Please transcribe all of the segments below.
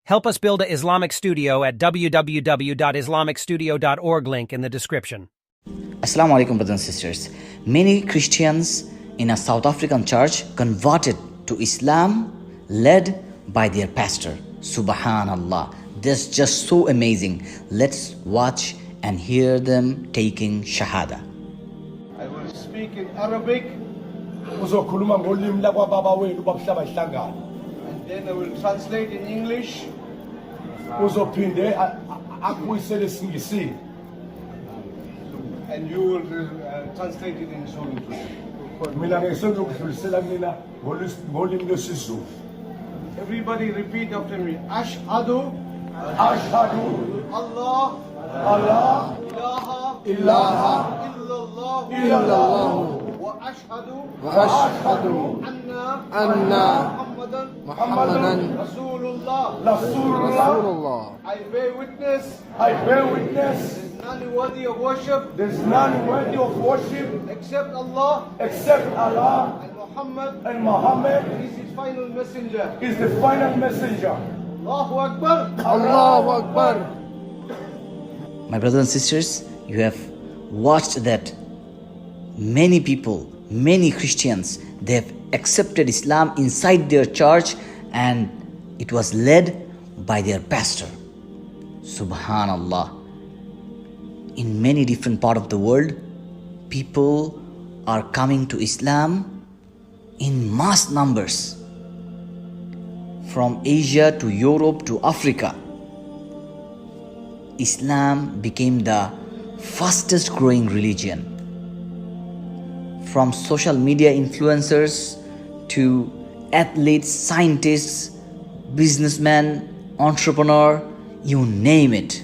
Help us build an Islamic studio at www.islamicstudio.org, link in the description. Assalamu alaikum, brothers and sisters. Many Christians in a South African church converted to Islam led by their pastor. Subhanallah. That's just so amazing. Let's watch and hear them taking Shahada. I will speak in Arabic uzokhuluma ngolimi lakwababa wenu babuhlaba ihlangano and then I will translate in English uzophinde akuyisele esingisini and you will translate it in Zulu. mina ngisengizokudlulisela mina ngolimi lwesiZulu. Everybody repeat after me. Ashhadu Ashhadu Allah Allah ilaha ilaha illallah illallah wa ashhadu wa ashhadu anna Muhammadan Rasulullah. Rasulullah. I bear witness I bear witness there's none worthy of worship there's none worthy of worship except Allah, except Allah, and Muhammad and Muhammad is his final messenger. is the final messenger. Allahu Akbar. Allahu Akbar. My brothers and sisters, you have watched that many people, many Christians, they have accepted Islam inside their church and it was led by their pastor. Subhanallah. In many different parts of the world, people are coming to Islam in mass numbers. From Asia to Europe to Africa, Islam became the fastest growing religion. From social media influencers to athletes, scientists, businessmen, entrepreneur, you name it.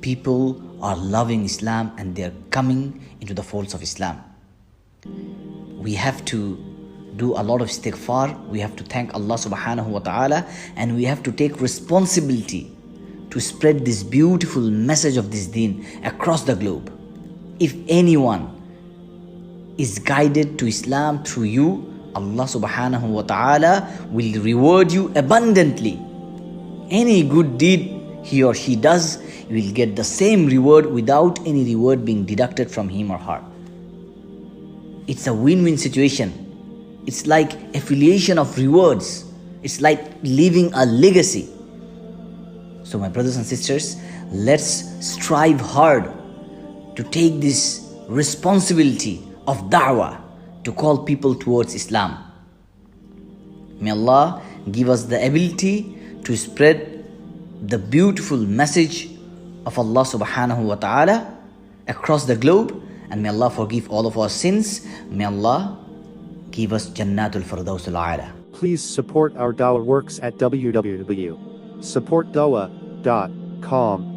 People are loving Islam and they are coming into the folds of Islam. We have to do a lot of istighfar. We have to thank Allah subhanahu wa ta'ala and we have to take responsibility to spread this beautiful message of this deen across the globe. If anyone is guided to Islam through you, Allah subhanahu wa ta'ala will reward you abundantly. Any good deed he or she does, you will get the same reward without any reward being deducted from him or her. It's a win-win situation. It's like affiliation of rewards. It's like leaving a legacy. So my brothers and sisters, let's strive hard to take this responsibility of da'wah to call people towards Islam. May Allah give us the ability to spread the beautiful message of Allah subhanahu wa ta'ala across the globe, and may Allah forgive all of our sins. May Allah give us Jannatul Firdaus al-A'la. Please support our dawah works at www.supportdawah.com.